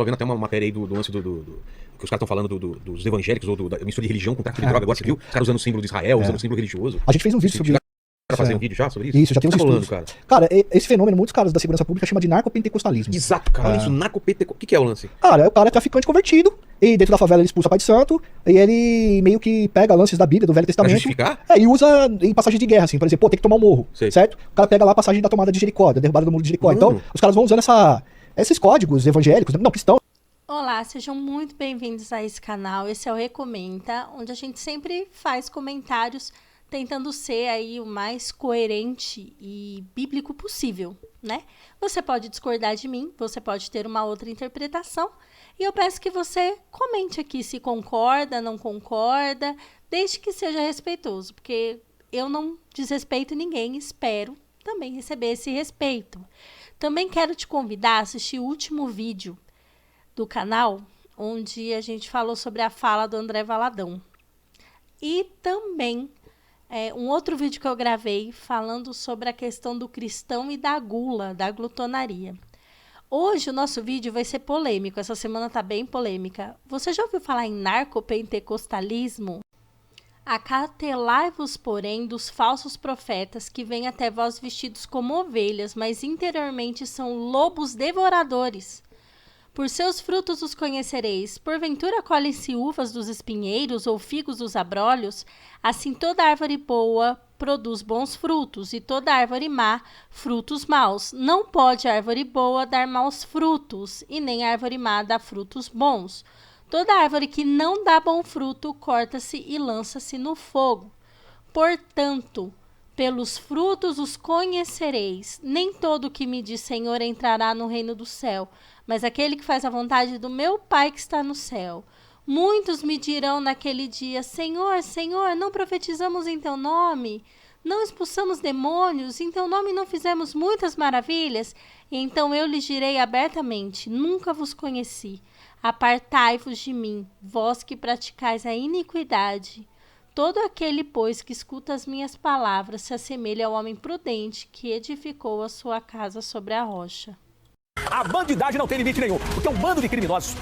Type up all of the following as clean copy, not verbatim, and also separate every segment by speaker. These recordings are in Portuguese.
Speaker 1: tava vendo até uma matéria aí do lance que os caras estão falando dos evangélicos, ou da mistura de religião com tráfico de droga. Agora você viu? Os caras usando o símbolo de Israel, usando o símbolo religioso.
Speaker 2: A gente fez um vídeo sobre isso.
Speaker 1: Fazer um vídeo já sobre isso?
Speaker 2: Isso, já tem uns
Speaker 1: rolando,
Speaker 2: estudos. Cara, esse fenômeno, muitos caras da segurança pública chamam de narcopentecostalismo.
Speaker 1: Exato, cara. Isso, narcopentecostalismo. O que é o lance?
Speaker 2: Cara, o cara é traficante convertido, e dentro da favela ele expulsa pai de santo, e ele meio que pega lances da Bíblia, do Velho Testamento.
Speaker 1: Pra justificar?
Speaker 2: E usa em passagem de guerra, assim, por exemplo, tem que tomar um morro, certo? O cara pega lá a passagem da tomada de Jericó, da derrubada do muro de Jericó. Então, os caras vão usando esses códigos evangélicos, não, cristãos.
Speaker 3: Olá, sejam muito bem-vindos a esse canal. Esse é o Recomenta, onde a gente sempre faz comentários tentando ser aí o mais coerente e bíblico possível, né? Você pode discordar de mim, você pode ter uma outra interpretação, e eu peço que você comente aqui se concorda, não concorda, desde que seja respeitoso, porque eu não desrespeito ninguém, espero também receber esse respeito. Também quero te convidar a assistir o último vídeo do canal, onde a gente falou sobre a fala do André Valadão. E também um outro vídeo que eu gravei falando sobre a questão do cristão e da gula, da glutonaria. Hoje o nosso vídeo vai ser polêmico, essa semana tá bem polêmica. Você já ouviu falar em narcopentecostalismo? Acautelai-vos, porém, dos falsos profetas que vêm até vós vestidos como ovelhas, mas interiormente são lobos devoradores. Por seus frutos os conhecereis. Porventura colhem-se uvas dos espinheiros ou figos dos abrolhos? Assim toda árvore boa produz bons frutos, e toda árvore má, frutos maus. Não pode árvore boa dar maus frutos, e nem árvore má dar frutos bons. Toda árvore que não dá bom fruto, corta-se e lança-se no fogo. Portanto, pelos frutos os conhecereis. Nem todo que me diz Senhor entrará no reino do céu, mas aquele que faz a vontade do meu Pai que está no céu. Muitos me dirão naquele dia, Senhor, Senhor, não profetizamos em teu nome? Não expulsamos demônios? Em teu nome não fizemos muitas maravilhas? E então eu lhes direi abertamente, nunca vos conheci. Apartai-vos de mim, vós que praticais a iniquidade. Todo aquele, pois, que escuta as minhas palavras se assemelha ao homem prudente que edificou a sua casa sobre a rocha.
Speaker 4: A bandidagem não tem limite nenhum, porque um bando de criminosos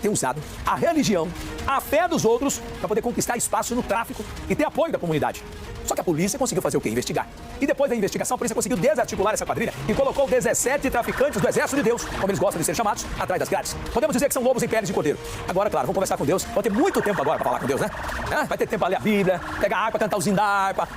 Speaker 4: tem usado a religião, a fé dos outros para poder conquistar espaço no tráfico e ter apoio da comunidade. Só que a polícia conseguiu fazer o quê? Investigar. E depois da investigação, a polícia conseguiu desarticular essa quadrilha e colocou 17 traficantes do Exército de Deus, como eles gostam de ser chamados, atrás das grades. Podemos dizer que são lobos em peles de cordeiro. Agora, claro, vamos conversar com Deus. Vamos ter muito tempo agora para falar com Deus, né? Vai ter tempo para ler a Bíblia, pegar a harpa, cantar o da harpa.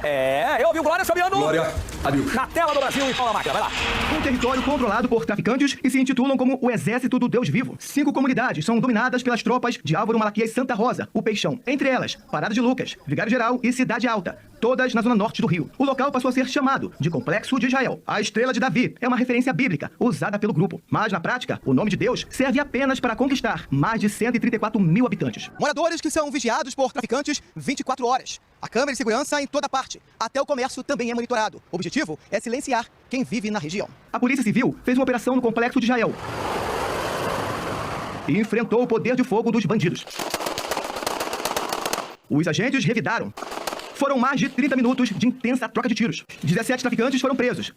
Speaker 4: Eu ouvi o Glória Fabiano.
Speaker 5: Glória a Deus.
Speaker 4: Na tela do Brasil e na máquina, vai lá.
Speaker 6: Um território controlado por traficantes e se intitulam como o Exército do Deus Vivo. 5 comunidades são dominadas pelas tropas de Álvaro Malaquias Santa Rosa, o Peixão. Entre elas, Parada de Lucas, Vigário Geral e Cidade Alta, todas na zona norte do Rio. O local passou a ser chamado de Complexo de Israel. A Estrela de Davi é uma referência bíblica usada pelo grupo, mas na prática, o nome de Deus serve apenas para conquistar mais de 134 mil habitantes.
Speaker 7: Moradores que são vigiados por traficantes 24 horas. A câmera de segurança em toda parte. Até o comércio também é monitorado. O objetivo é silenciar quem vive na região.
Speaker 6: A Polícia Civil fez uma operação no Complexo de Israel e enfrentou o poder de fogo dos bandidos. Os agentes revidaram. Foram mais de 30 minutos de intensa troca de tiros. 17 traficantes foram presos.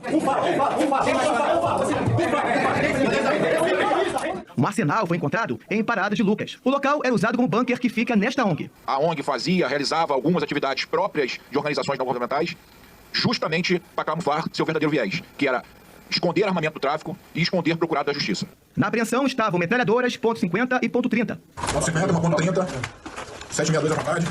Speaker 6: Um arsenal foi encontrado em Parada de Lucas. O local era usado como bunker que fica nesta ONG.
Speaker 8: A ONG realizava algumas atividades próprias de organizações não governamentais, justamente para camuflar seu verdadeiro viés, que era esconder armamento do tráfico e esconder procurado da justiça.
Speaker 6: Na apreensão estavam metralhadoras .50 e .30.
Speaker 5: Uma .50, uma .30, 762 à vontade,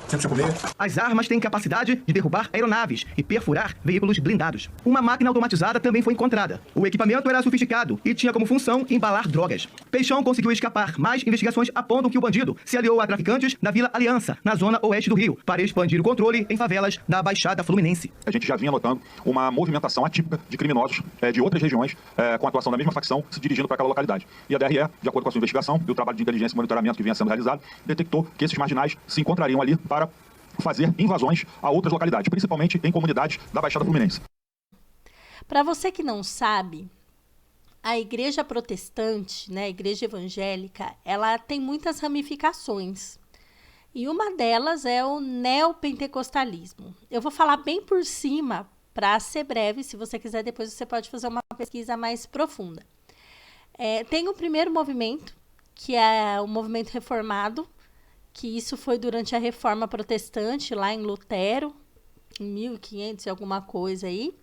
Speaker 5: 156.
Speaker 6: As armas têm capacidade de derrubar aeronaves e perfurar veículos blindados. Uma máquina automatizada também foi encontrada. O equipamento era sofisticado e tinha como função embalar drogas. Peixão conseguiu escapar, mas investigações apontam que o bandido se aliou a traficantes da Vila Aliança, na zona oeste do Rio, para expandir o controle em favelas da Baixada Fluminense.
Speaker 8: A gente já vinha notando uma movimentação atípica de criminosos de outras regiões, com a atuação da mesma facção, se dirigindo para aquela localidade. E a DRE, de acordo com a sua investigação e o trabalho de inteligência e monitoramento que vinha sendo realizado, detectou que esses marginais se encontrariam ali para fazer invasões a outras localidades, principalmente em comunidades da Baixada Fluminense.
Speaker 3: Para você que não sabe, a igreja protestante, né, a igreja evangélica, ela tem muitas ramificações. E uma delas é o neopentecostalismo. Eu vou falar bem por cima para ser breve, se você quiser depois você pode fazer uma pesquisa mais profunda. Tem o primeiro movimento, que é o movimento reformado, que isso foi durante a Reforma Protestante, lá em Lutero, em 1500 e alguma coisa aí.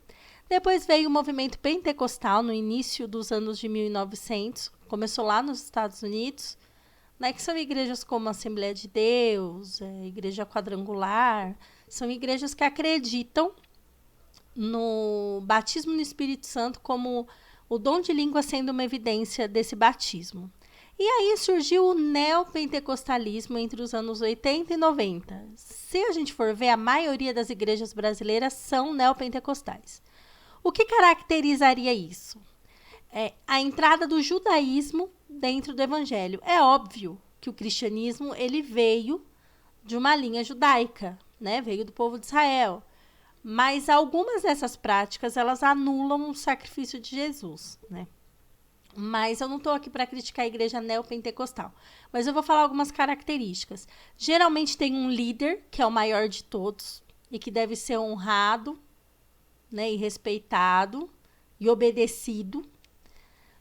Speaker 3: Depois veio o movimento pentecostal, no início dos anos de 1900, começou lá nos Estados Unidos, né, que são igrejas como a Assembleia de Deus, Igreja Quadrangular, são igrejas que acreditam no batismo no Espírito Santo como o dom de língua sendo uma evidência desse batismo. E aí surgiu o neopentecostalismo entre os anos 80 e 90. Se a gente for ver, a maioria das igrejas brasileiras são neopentecostais. O que caracterizaria isso? A entrada do judaísmo dentro do evangelho. É óbvio que o cristianismo ele veio de uma linha judaica, né? Veio do povo de Israel. Mas algumas dessas práticas, elas anulam o sacrifício de Jesus, né? Mas eu não estou aqui para criticar a igreja neopentecostal. Mas eu vou falar algumas características. Geralmente tem um líder, que é o maior de todos, e que deve ser honrado, né, e respeitado, e obedecido.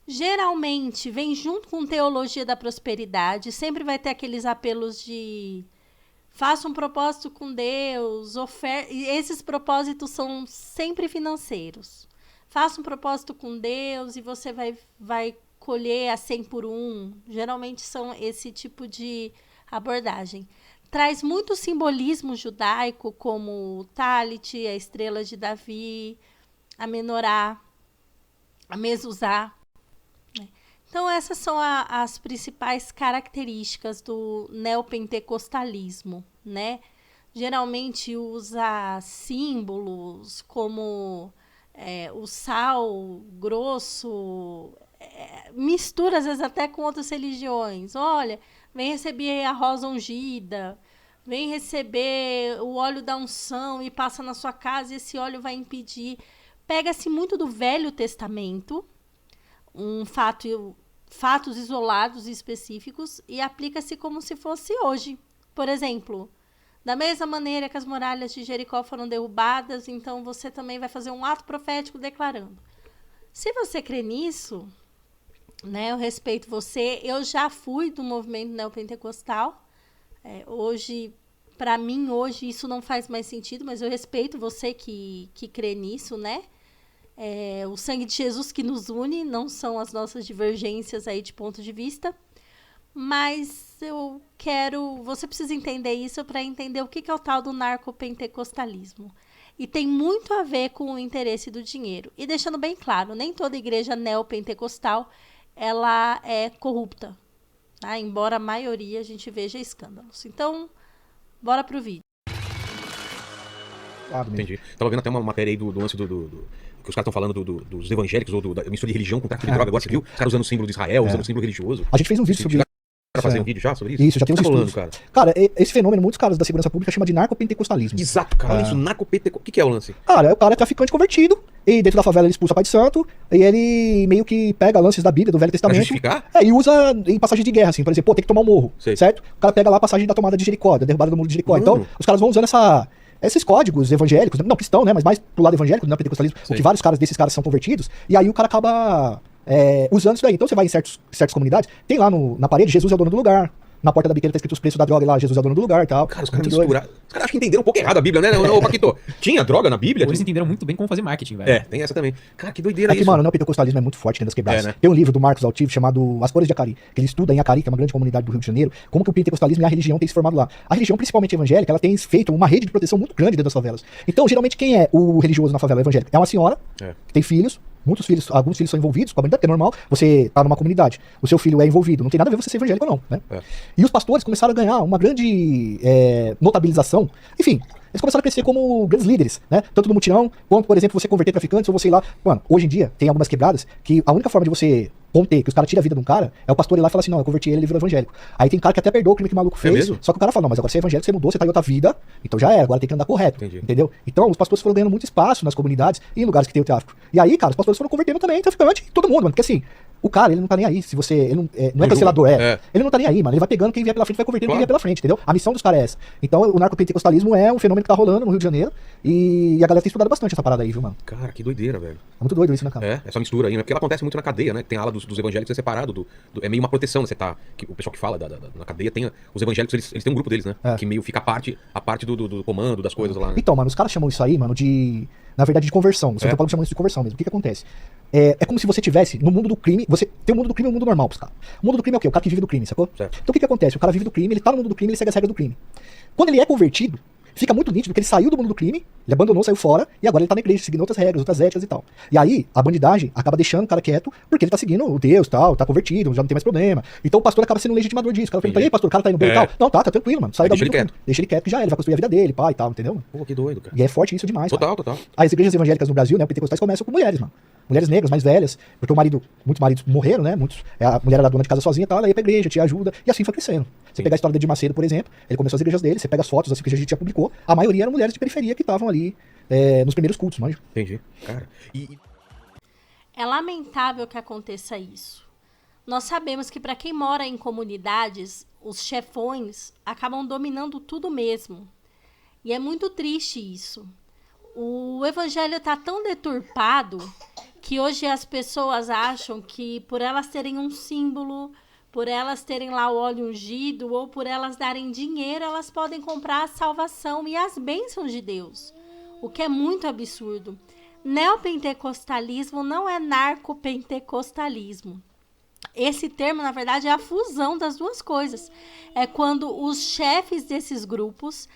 Speaker 3: Geralmente vem junto com teologia da prosperidade. Sempre vai ter aqueles apelos de... faça um propósito com Deus, e esses propósitos são sempre financeiros. Faça um propósito com Deus e você vai colher a 100 por 1. Geralmente são esse tipo de abordagem. Traz muito simbolismo judaico, como o Talit, a estrela de Davi, a menorá, a mezuzá. Então, essas são as principais características do neopentecostalismo, né? Geralmente usa símbolos como o sal grosso, mistura às vezes até com outras religiões. Olha, vem receber a rosa ungida, vem receber o óleo da unção e passa na sua casa e esse óleo vai impedir. Pega-se muito do Velho Testamento, fatos isolados e específicos, e aplica-se como se fosse hoje. Por exemplo, da mesma maneira que as muralhas de Jericó foram derrubadas, então você também vai fazer um ato profético declarando. Se você crê nisso, né, eu respeito você. Eu já fui do movimento neopentecostal. Hoje, para mim, hoje isso não faz mais sentido, mas eu respeito você que crê nisso, né? O sangue de Jesus que nos une, não são as nossas divergências aí de ponto de vista. Mas você precisa entender isso para entender o que é o tal do narcopentecostalismo. E tem muito a ver com o interesse do dinheiro. E deixando bem claro, nem toda igreja neopentecostal ela é corrupta, tá? Embora a maioria a gente veja escândalos. Então, bora pro vídeo.
Speaker 1: Entendi. Tava vendo até uma matéria aí do lance que os caras estão falando dos evangélicos ou da mistura de religião com tráfico de droga. Agora você viu? Os caras usando o símbolo de Israel, usando o símbolo religioso.
Speaker 2: A gente fez um vídeo sobre isso.
Speaker 1: Pra fazer um vídeo já sobre isso?
Speaker 2: Isso, já tem uns estudos.
Speaker 1: Cara,
Speaker 2: esse fenômeno, muitos caras da segurança pública chamam de narcopentecostalismo.
Speaker 1: Exato, cara. Olha isso, narcopentecostalismo. O que é o lance?
Speaker 2: Cara, o cara é traficante convertido, e dentro da favela ele expulsa pai de santo, e ele meio que pega lances da Bíblia, do Velho Testamento. Pra
Speaker 1: justificar?
Speaker 2: E usa em passagem de guerra, assim, por exemplo, tem que tomar um morro, certo? O cara pega lá a passagem da tomada de Jericó, da derrubada do muro de Jericó. Então, os caras vão usando esses códigos evangélicos, não cristão, né, mas mais pro lado evangélico, não pentecostalismo, porque vários desses caras são convertidos, e aí o cara acaba usando isso daí. Então você vai em certas comunidades, tem lá na parede, Jesus é o dono do lugar. Na porta da biqueira tá escrito os preços da droga lá, Jesus é o dono do lugar e tal.
Speaker 1: Cara, os caras misturaram. Os caras acho que entenderam um pouco errado a Bíblia, né, ô Paquito? Tinha droga na Bíblia?
Speaker 9: Eles entenderam muito bem como fazer marketing, velho.
Speaker 1: Tem essa também. Cara, que doideira
Speaker 2: isso. Mano, o neopentecostalismo é muito forte dentro das quebradas. Né? Tem um livro do Marcos Altivo chamado As Cores de Acari, que ele estuda em Acari, que é uma grande comunidade do Rio de Janeiro, como que o pentecostalismo e a religião têm se formado lá. A religião, principalmente evangélica, ela tem feito uma rede de proteção muito grande dentro das favelas. Então, geralmente, quem é o religioso na favela evangélica? É uma senhora que tem filhos. Muitos filhos, alguns filhos são envolvidos com a comunidade, porque é normal, você tá numa comunidade, o seu filho é envolvido, não tem nada a ver você ser evangélico ou não, né? E os pastores começaram a ganhar uma grande notabilização, enfim, eles começaram a crescer como grandes líderes, né? Tanto no mutirão, quanto, por exemplo, você converter traficantes, ou você ir lá, mano, hoje em dia, tem algumas quebradas, que a única forma de você conter que os caras tiram a vida de um cara, é o pastor ir lá e falar assim, não, eu converti ele virou evangélico. Aí tem cara que até perdoa o crime que o maluco fez, só que o cara fala, não, mas agora você é evangélico, você mudou, você tá em outra vida, então já agora tem que andar correto, entendeu? Então os pastores foram ganhando muito espaço nas comunidades e em lugares que tem o tráfico. E aí, cara, os pastores foram convertendo também traficante, todo mundo, mano, porque assim, O cara, ele não tá nem aí. Se você. Ele não é cancelador, Ele não tá nem aí, mano. Ele vai pegando quem vier pela frente, vai convertendo quem vier pela frente, entendeu? A missão dos caras é essa. Então, o narcopentecostalismo é um fenômeno que tá rolando no Rio de Janeiro. E a galera tem estudado bastante essa parada aí, viu, mano?
Speaker 1: Cara, que doideira, velho.
Speaker 2: É muito doido isso, né, cara?
Speaker 1: Essa mistura aí, né? Porque ela acontece muito na cadeia, né? Tem a ala dos evangélicos, é separado é meio uma proteção, né? Você tá. O pessoal que fala na cadeia tem. Os evangélicos, eles têm um grupo deles, né? Que meio fica a parte do comando, das coisas lá. Né?
Speaker 2: Então, mano, os caras chamam isso aí, mano, na verdade, de conversão. Os antropólogos chamam isso de conversão mesmo. O que acontece? É como se você tivesse no mundo do crime. Você tem o mundo do crime e o mundo normal pros caras. O mundo do crime é o quê? O cara que vive do crime, sacou?
Speaker 1: Certo.
Speaker 2: Então o que acontece? O cara vive do crime, ele tá no mundo do crime, ele segue as regras do crime. Quando ele é convertido, fica muito nítido que ele saiu do mundo do crime, ele abandonou, saiu fora, e agora ele tá na igreja, seguindo outras regras, outras éticas e tal. E aí, a bandidagem acaba deixando o cara quieto, porque ele tá seguindo o Deus e tal, tá convertido, já não tem mais problema. Então o pastor acaba sendo um legitimador disso. O cara pergunta, e aí, pastor, o cara tá indo bem e tal? Não, tá tranquilo, mano. Sai da vida. Deixa ele quieto que já ele vai construir a vida dele, pá e tal, entendeu?
Speaker 1: Pô, que doido, cara.
Speaker 2: E é forte isso demais.
Speaker 1: Total.
Speaker 2: As igrejas evangélicas no Brasil, né, pentecostais, começam com mulheres, mano. Mulheres negras, mais velhas, porque muitos maridos morreram, né? A mulher era dona de casa sozinha e tal, ela ia pra igreja, te ajuda, e assim foi crescendo. Você pegar a história de Edir Macedo, por exemplo, ele começou as igrejas dele, você pega as fotos, assim, que a gente já publicou, a maioria eram mulheres de periferia que estavam ali nos primeiros cultos, manja.
Speaker 1: Entendi. Cara,
Speaker 3: É lamentável que aconteça isso. Nós sabemos que para quem mora em comunidades, os chefões acabam dominando tudo mesmo. E é muito triste isso. O evangelho está tão deturpado que hoje as pessoas acham que por elas terem um símbolo, por elas terem lá o óleo ungido ou por elas darem dinheiro, elas podem comprar a salvação e as bênçãos de Deus. O que é muito absurdo. Neopentecostalismo não é narcopentecostalismo. Esse termo, na verdade, é a fusão das duas coisas. É quando os chefes desses grupos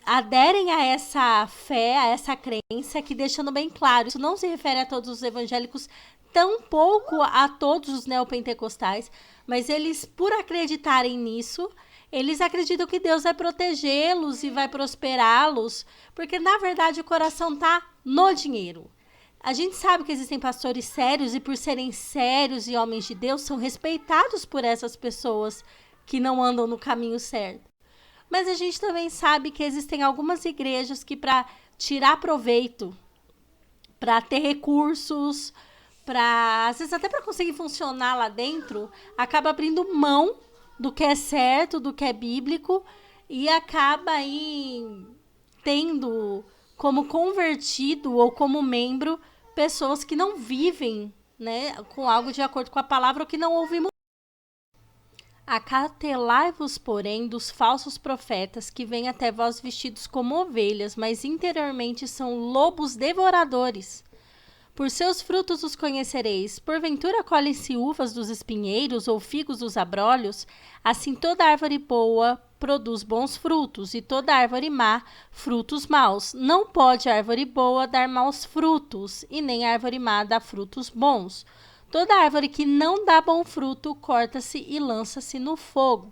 Speaker 3: aderem a essa fé, a essa crença, que deixando bem claro, isso não se refere a todos os evangélicos, tampouco a todos os neopentecostais, mas eles, por acreditarem nisso, eles acreditam que Deus vai protegê-los e vai prosperá-los, porque na verdade o coração está no dinheiro. A gente sabe que existem pastores sérios e por serem sérios e homens de Deus, são respeitados por essas pessoas que não andam no caminho certo. Mas a gente também sabe que existem algumas igrejas que, para tirar proveito, para ter recursos, às vezes até para conseguir funcionar lá dentro, acaba abrindo mão do que é certo, do que é bíblico, e acaba aí tendo como convertido ou como membro pessoas que não vivem, né, com algo de acordo com a palavra ou que não ouvimos. Acautelai-vos, porém, dos falsos profetas que vêm até vós vestidos como ovelhas, mas interiormente são lobos devoradores. Por seus frutos os conhecereis. Porventura colhem-se uvas dos espinheiros ou figos dos abrolhos? Assim toda árvore boa produz bons frutos, e toda árvore má, frutos maus. Não pode árvore boa dar maus frutos, e nem árvore má dar frutos bons. Toda árvore que não dá bom fruto, corta-se e lança-se no fogo.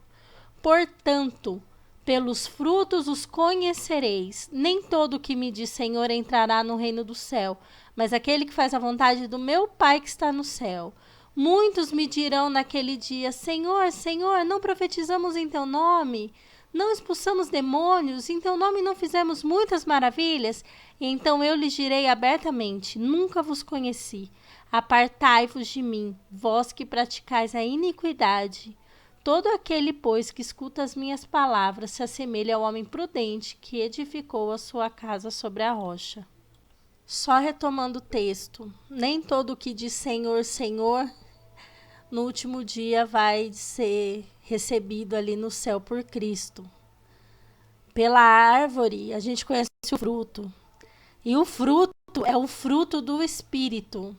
Speaker 3: Portanto, pelos frutos os conhecereis. Nem todo que me diz Senhor entrará no reino do céu, mas aquele que faz a vontade do meu Pai que está no céu. Muitos me dirão naquele dia, Senhor, Senhor, não profetizamos em teu nome? Não expulsamos demônios? Em teu nome não fizemos muitas maravilhas? E então eu lhes direi abertamente, nunca vos conheci. Apartai-vos de mim, vós que praticais a iniquidade. Todo aquele, pois, que escuta as minhas palavras se assemelha ao homem prudente que edificou a sua casa sobre a rocha. Só retomando o texto, nem todo que diz Senhor, Senhor, no último dia vai ser recebido ali no céu por Cristo. Pela árvore, a gente conhece o fruto. E o fruto é o fruto do Espírito.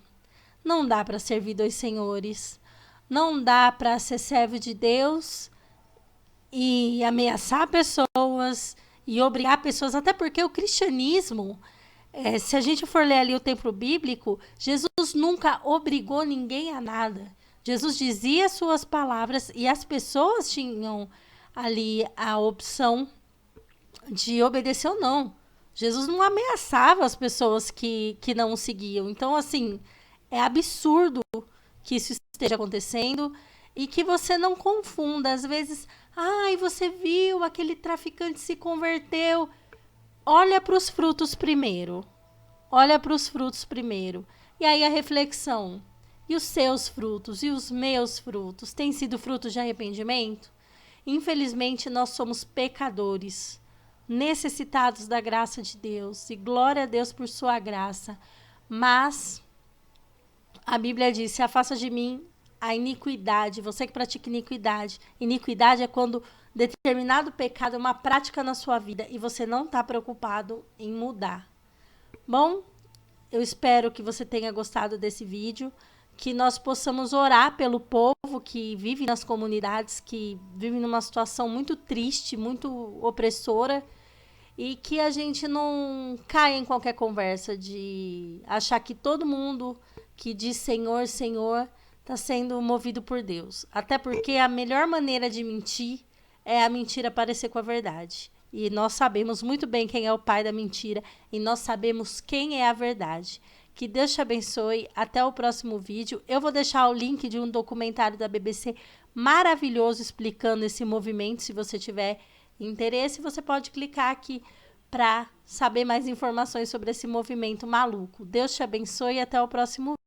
Speaker 3: Não dá para servir dois senhores. Não dá para ser servo de Deus e ameaçar pessoas e obrigar pessoas, até porque o cristianismo, se a gente for ler ali o templo bíblico, Jesus nunca obrigou ninguém a nada. Jesus dizia suas palavras e as pessoas tinham ali a opção de obedecer ou não. Jesus não ameaçava as pessoas que não o seguiam. Então, assim, é absurdo que isso esteja acontecendo e que você não confunda. Às vezes, você viu, aquele traficante se converteu. Olha para os frutos primeiro. Olha para os frutos primeiro. E aí a reflexão. E os seus frutos e os meus frutos têm sido frutos de arrependimento? Infelizmente, nós somos pecadores, necessitados da graça de Deus. E glória a Deus por sua graça. Mas a Bíblia diz, se afasta de mim a iniquidade. Você que pratica iniquidade. Iniquidade é quando determinado pecado é uma prática na sua vida e você não está preocupado em mudar. Bom, eu espero que você tenha gostado desse vídeo, que nós possamos orar pelo povo que vive nas comunidades, que vive numa situação muito triste, muito opressora, e que a gente não caia em qualquer conversa de achar que todo mundo que diz Senhor, Senhor, está sendo movido por Deus. Até porque a melhor maneira de mentir é a mentira parecer com a verdade. E nós sabemos muito bem quem é o pai da mentira e nós sabemos quem é a verdade. Que Deus te abençoe. Até o próximo vídeo. Eu vou deixar o link de um documentário da BBC maravilhoso explicando esse movimento. Se você tiver interesse, você pode clicar aqui para saber mais informações sobre esse movimento maluco. Deus te abençoe e até o próximo vídeo.